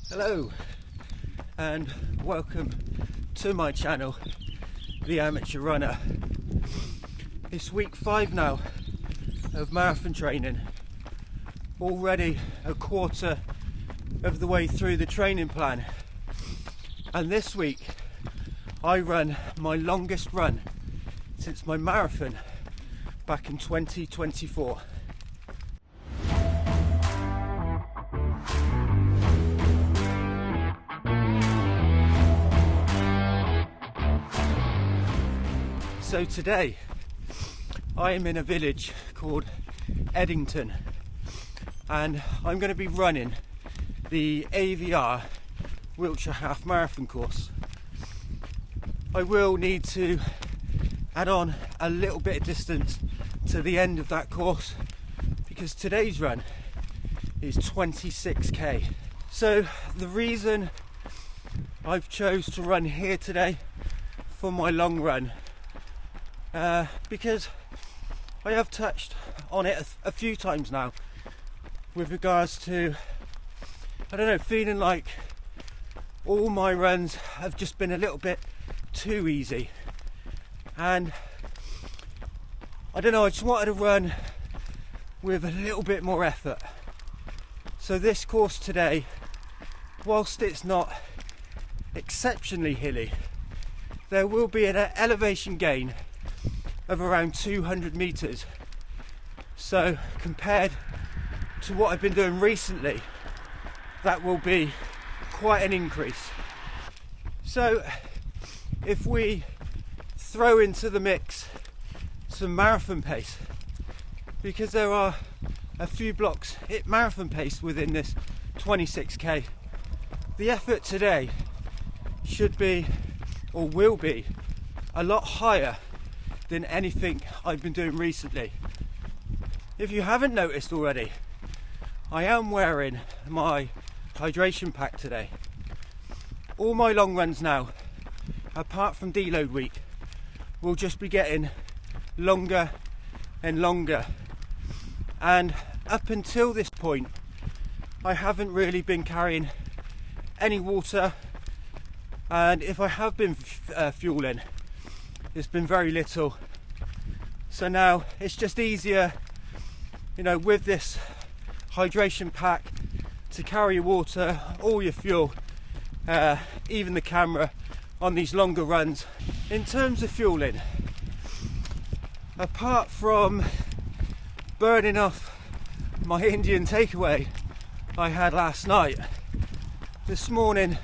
Hello and welcome to my channel, The Amateur Runner. It's week 5 now of marathon training. Already a quarter of the way through the training plan, and this week I run my longest run since my marathon back in 2024. So today I am in a village called Eddington, and I'm going to be running the AVR Wiltshire Half Marathon course. I will need to add on a little bit of distance to the end of that course because today's run is 26k. So the reason I've chose to run here today for my long run, because I have touched on it a few times now with regards to, I don't know, feeling like all my runs have just been a little bit too easy, and I don't know, I just wanted to run with a little bit more effort. So this course today, whilst it's not exceptionally hilly, there will be an elevation gain of around 200 meters. So compared to what I've been doing recently, that will be quite an increase. So if we throw into the mix some marathon pace, because there are a few blocks at marathon pace within this 26k, the effort today should be, or will be, a lot higher than anything I've been doing recently. If you haven't noticed already, I am wearing my hydration pack today. All my long runs now, apart from deload week, will just be getting longer and longer, and up until this point I haven't really been carrying any water, and if I have been fueling, it's been very little. So now it's just easier, you know, with this hydration pack to carry your water, all your fuel, even the camera on these longer runs. In terms of fueling, apart from burning off my Indian takeaway I had last night, this morning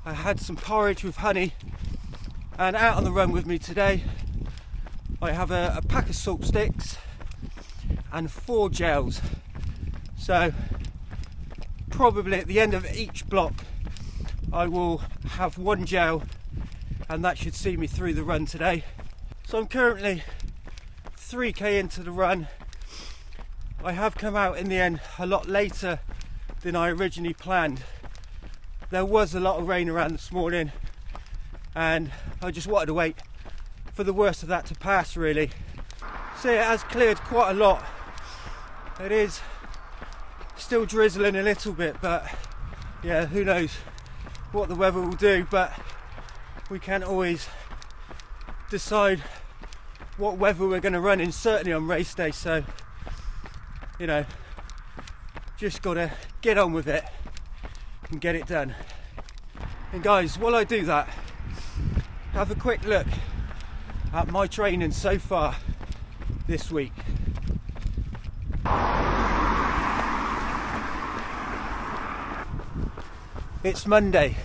I had some porridge with honey, and out on the run with me today I have a pack of salt sticks and 4 gels. So probably at the end of each block I will have 1 gel, and that should see me through the run today. So I'm currently 3k into the run. I have come out in the end a lot later than I originally planned. There was a lot of rain around this morning, and I just wanted to wait for the worst of that to pass, really. So it has cleared quite a lot. It is still drizzling a little bit, but yeah, who knows what the weather will do, but we can't always decide what weather we're going to run in, certainly on race day. So, you know, just gotta get on with it and get it done. And guys, while I do that, have a quick look at my training so far this week. It's Monday,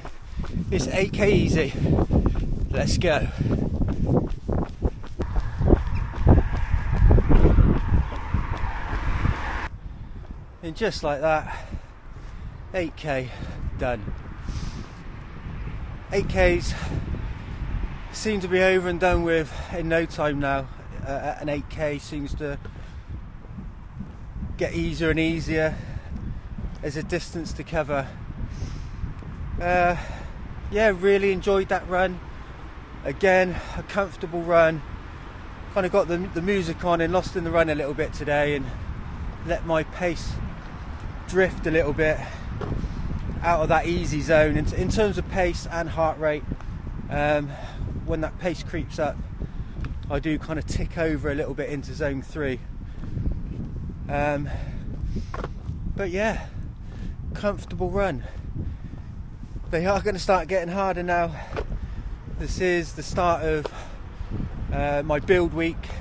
it's 8k easy, let's go. And just like that, 8k done. 8k's seem to be over and done with in no time now. An 8k seems to get easier and easier as a distance to cover. Yeah, really enjoyed that run. Again, a comfortable run. Kind of got the music on and lost in the run a little bit today and let my pace drift a little bit. out of that easy zone in terms of pace and heart rate. When that pace creeps up, I do kind of tick over a little bit into zone 3. But yeah, comfortable run. They are going to start getting harder now. This is the start of my build week.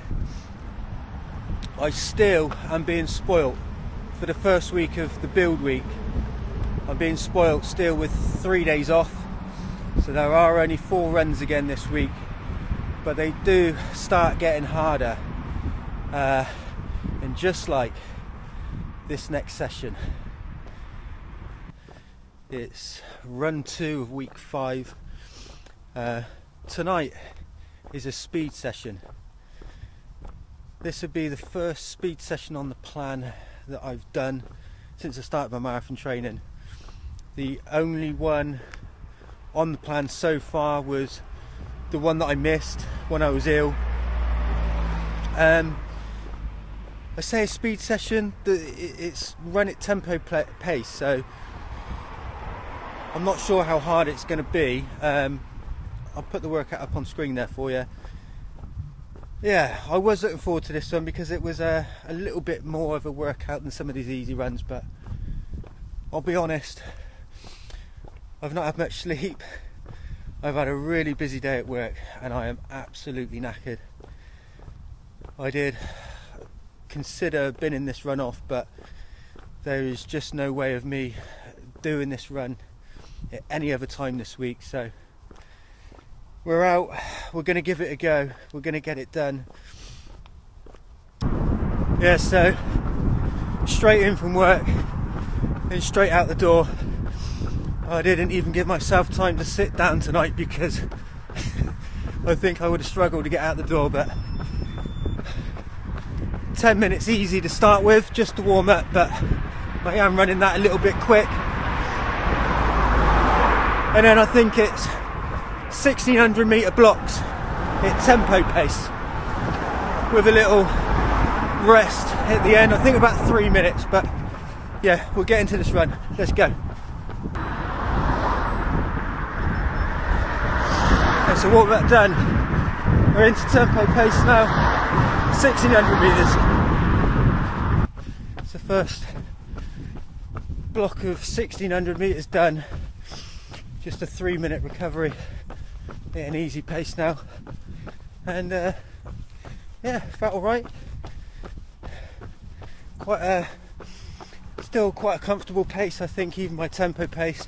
I still am being spoilt for the first week of the build week. I'm being spoilt still with 3 days off, so there are only 4 runs again this week, but they do start getting harder, and just like this next session, it's run 2 of week 5. Tonight is a speed session. This would be the first speed session on the plan that I've done since the start of my marathon training. The only one on the plan so far was the one that I missed when I was ill. I say a speed session, it's run at tempo pace, so I'm not sure how hard it's going to be. I'll put the workout up on screen there for you. Yeah, I was looking forward to this one because it was a little bit more of a workout than some of these easy runs, but I'll be honest, I've not had much sleep. I've had a really busy day at work and I am absolutely knackered. I did consider binning this run off, but there is just no way of me doing this run at any other time this week, so we're out, we're going to give it a go, we're going to get it done. Yeah, so straight in from work and straight out the door. I didn't even give myself time to sit down tonight because I think I would have struggled to get out the door, but 10 minutes easy to start with, just to warm up, but I am running that a little bit quick. And then I think it's 1600 metre blocks at tempo pace with a little rest at the end. I think about 3 minutes, but yeah, we'll get into this run. Let's go. Okay, so what we've done, we're into tempo pace now, 1600 metres. It's the first block of 1600 metres done. Just a 3-minute recovery at an easy pace now, and yeah, felt alright. Still quite a comfortable pace, I think, even my tempo pace.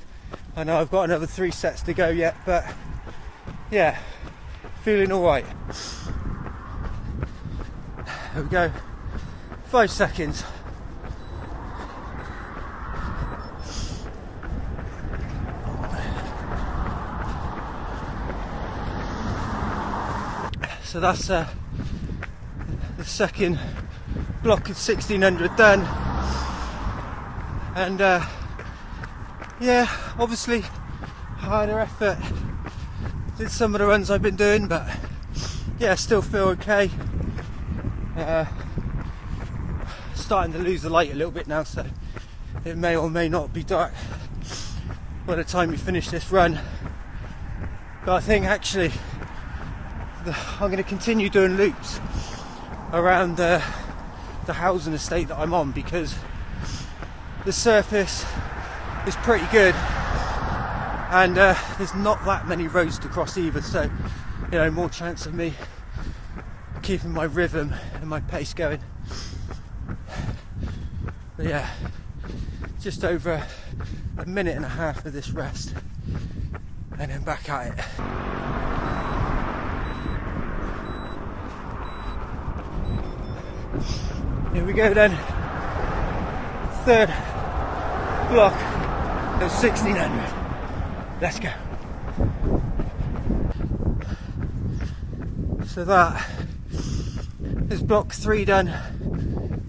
I know I've got another 3 sets to go yet, but yeah, feeling alright. There we go, 5 seconds. So that's the second block of 1600 done, and yeah, obviously harder effort than some of the runs I've been doing, but yeah, still feel okay. Starting to lose the light a little bit now, so it may or may not be dark by the time we finish this run, but I think actually I'm going to continue doing loops around the housing estate that I'm on, because the surface is pretty good and there's not that many roads to cross either, so you know, more chance of me keeping my rhythm and my pace going. But yeah, just over a minute and a half of this rest and then back at it. Here we go then, third block of 1600. Let's go. So that is block 3 done.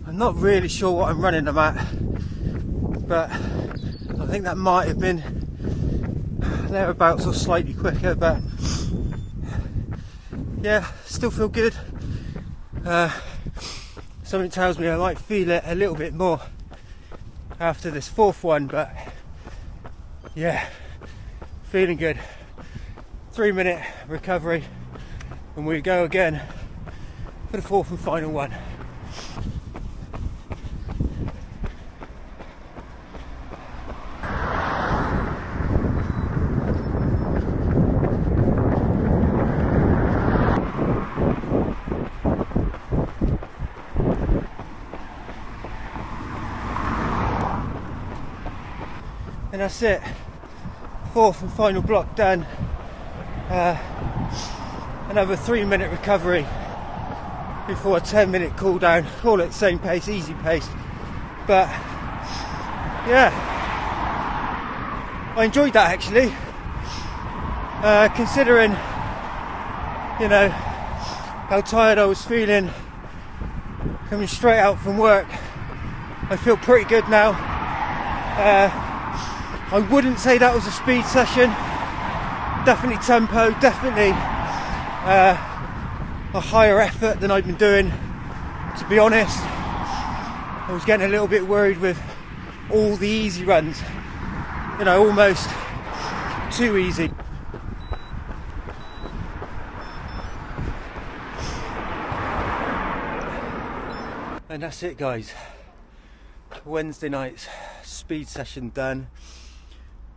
I'm not really sure what I'm running them at, but I think that might have been thereabouts or slightly quicker, but yeah, still feel good. Something tells me I might feel it a little bit more after this 4th one, but yeah, feeling good. 3-minute recovery, and we go again for the fourth and final one. And that's it, fourth and final block done. Another 3-minute recovery before a 10-minute cool down, all at the same pace, easy pace. But yeah, I enjoyed that actually, considering, you know, how tired I was feeling coming straight out from work. I feel pretty good now. I wouldn't say that was a speed session. Definitely tempo, definitely a higher effort than I've been doing, to be honest. I was getting a little bit worried with all the easy runs, you know, almost too easy. And that's it, guys. Wednesday night's speed session done.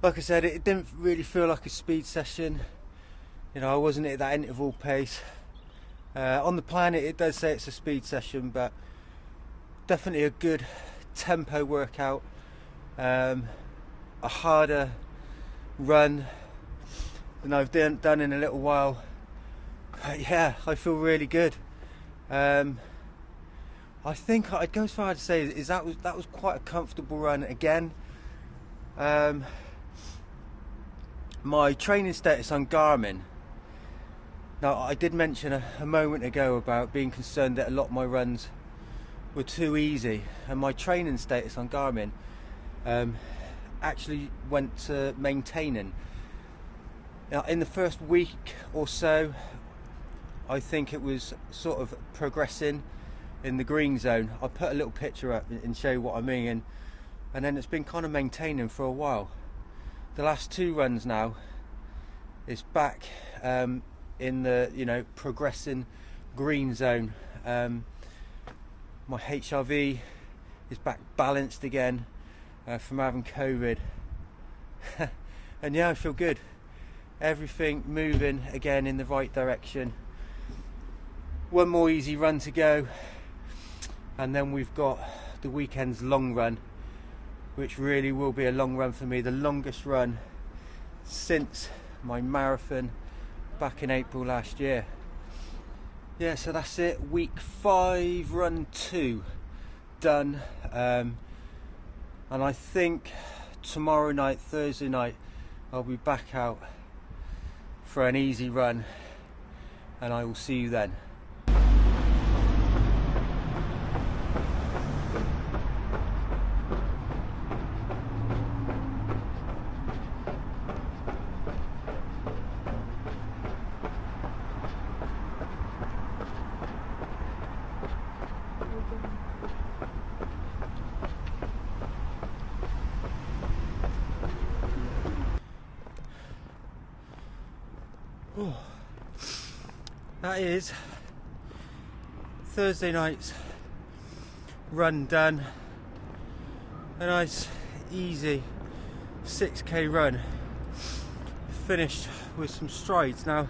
Like I said, it didn't really feel like a speed session. You know, I wasn't at that interval pace. On the plan it does say it's a speed session, but definitely a good tempo workout. A harder run than I've done in a little while. But yeah, I feel really good. I think I'd go as far as to say that was quite a comfortable run again. My training status on Garmin. Now, I did mention a moment ago about being concerned that a lot of my runs were too easy, and my training status on Garmin actually went to maintaining. Now, in the first week or so, I think it was sort of progressing in the green zone. I'll put a little picture up and show you what I mean, and then it's been kind of maintaining for a while. The last 2 runs now is back in the, you know, progressing green zone. My HRV is back balanced again from having COVID. And yeah, I feel good. Everything moving again in the right direction. One more easy run to go, and then we've got the weekend's long run, which really will be a long run for me, the longest run since my marathon back in April last year. Yeah, so that's it, week 5, run 2 done. And I think tomorrow night, Thursday night, I'll be back out for an easy run, and I will see you then. That is Thursday night's run done. A nice easy 6k run, finished with some strides. Now,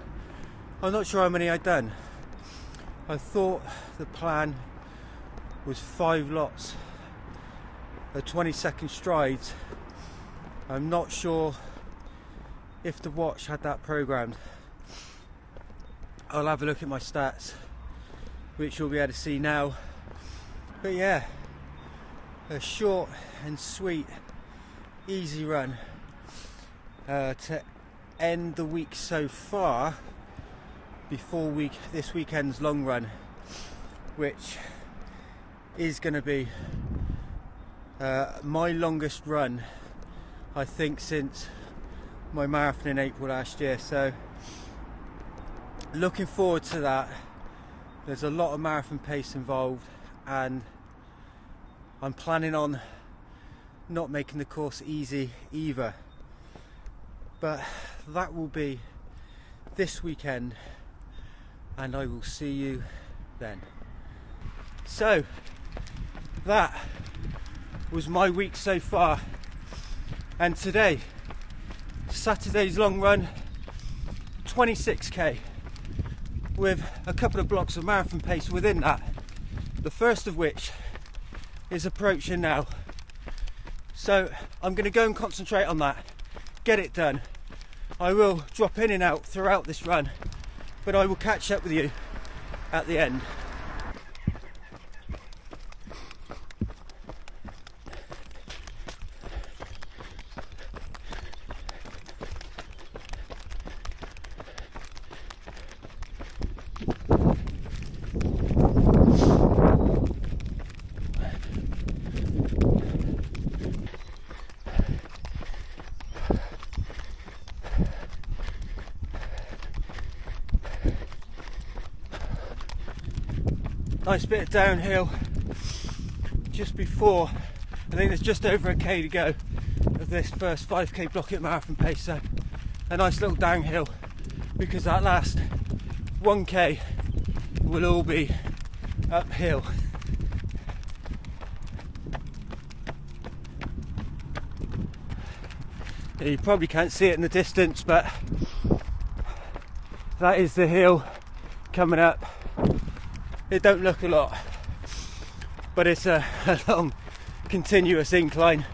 I'm not sure how many I'd done. I thought the plan was 5 lots of 20-second strides. I'm not sure if the watch had that programmed. I'll have a look at my stats, which you'll be able to see now. But yeah, a short and sweet, easy run to end the week so far before this weekend's long run, which is going to be my longest run, I think, since my marathon in April last year. So looking forward to that. There's a lot of marathon pace involved, and I'm planning on not making the course easy either. But that will be this weekend, and I will see you then. So that was my week so far, and today, Saturday's long run, 26k, with a couple of blocks of marathon pace within that, the first of which is approaching now. So I'm going to go and concentrate on that, get it done. I will drop in and out throughout this run, but I will catch up with you at the end. Nice bit of downhill just before, I think there's just over a k to go of this first 5k block at marathon pace, so a nice little downhill, because that last 1k will all be uphill. You probably can't see it in the distance, but that is the hill coming up. It don't look a lot, but it's a long, continuous incline.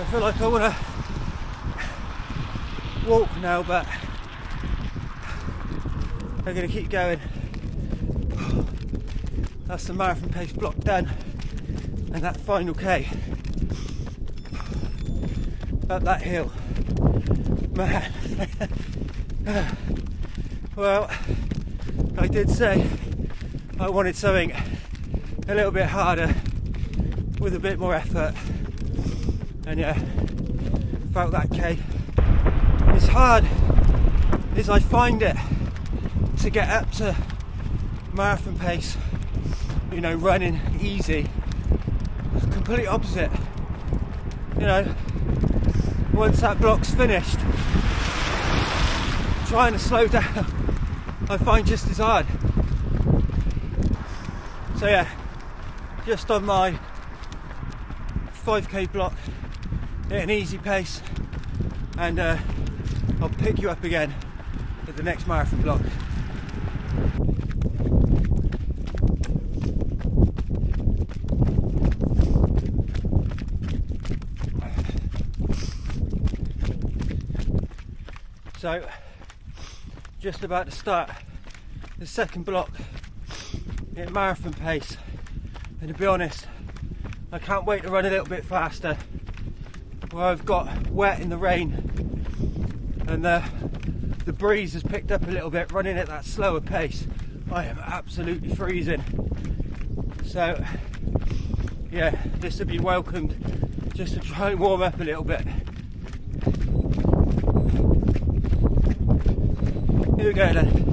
I feel like I want to walk now, but I'm going to keep going. That's the marathon pace block done, and that final K up that hill, man. Well, I did say I wanted something a little bit harder with a bit more effort, and yeah, felt that K. As hard as I find it to get up to marathon pace, you know, running easy, it's complete opposite. You know, once that block's finished, trying to slow down I find just as hard. So yeah, just on my 5k block at an easy pace, and I'll pick you up again at the next marathon block. So, just about to start the second block at marathon pace, and to be honest, I can't wait to run a little bit faster, where I've got wet in the rain and the breeze has picked up a little bit. Running at that slower pace, I am absolutely freezing. So yeah, this will be welcomed just to try and warm up a little bit. Here we go then.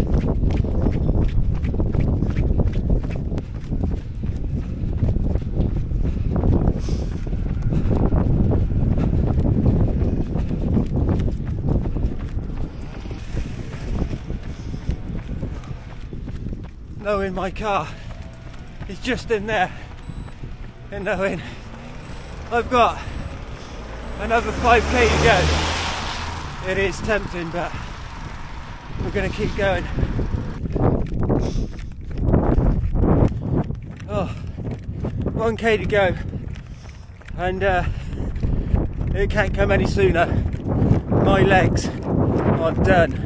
Knowing my car is just in there, and knowing I've got another 5k to go, it is tempting, but we're going to keep going. Oh, 1k to go, and it can't come any sooner. My legs are done.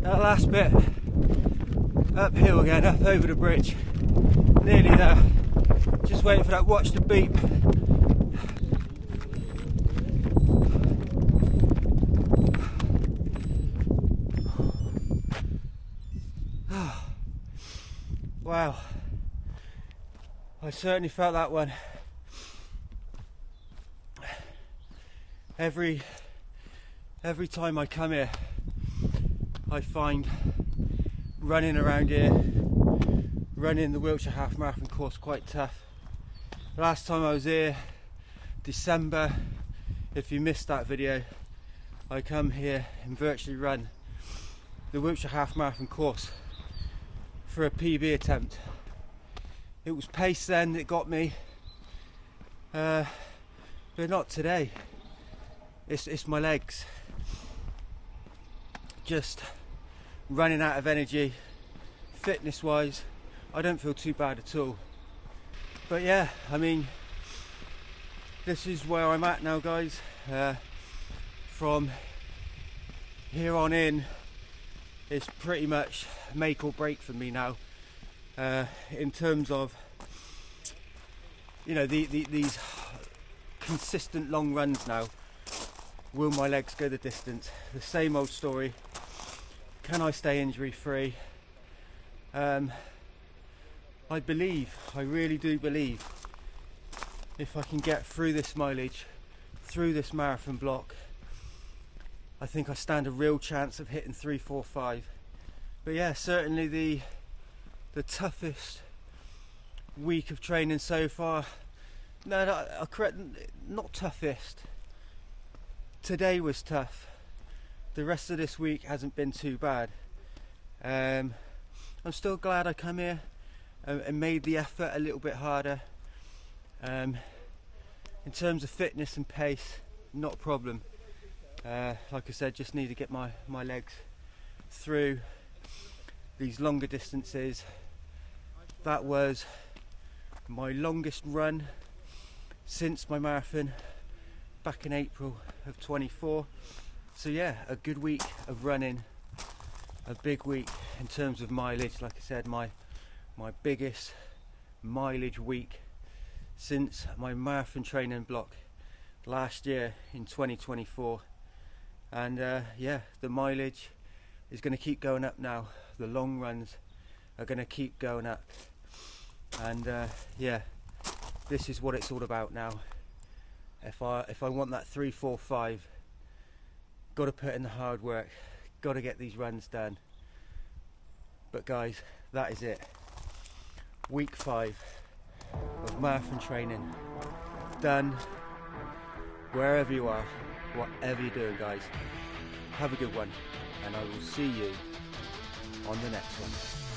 That last bit uphill again, up over the bridge, nearly there. Just waiting for that watch to beep. Wow, I certainly felt that one. every time I come here, I find running around here, running the Wiltshire Half Marathon course quite tough. Last time I was here, December, if you missed that video, I come here and virtually run the Wiltshire Half Marathon course for a PB attempt. It was pace then that got me, but not today. It's my legs. Just running out of energy. Fitness wise, I don't feel too bad at all. But yeah, I mean, this is where I'm at now, guys. From here on in, it's pretty much make or break for me now. In terms of, you know, these consistent long runs now. Will my legs go the distance? The same old story. Can I stay injury free? I really do believe, if I can get through this mileage, through this marathon block, I think I stand a real chance of hitting 3:45. But yeah, certainly the toughest week of training so far. No, not toughest. Today was tough. The rest of this week hasn't been too bad. I'm still glad I come here and made the effort a little bit harder. In terms of fitness and pace, not a problem. Like I said, just need to get my legs through these longer distances. That was my longest run since my marathon back in April of 24. So yeah, a good week of running, a big week in terms of mileage. Like I said, my biggest mileage week since my marathon training block last year in 2024. And yeah, the mileage is going to keep going up now. The long runs are going to keep going up, and yeah, this is what it's all about now. If I want that 3:45, got to put in the hard work, got to get these runs done. But guys, that is it. Week 5 of marathon training done. Wherever you are, whatever you're doing, guys, have a good one, and I will see you on the next one.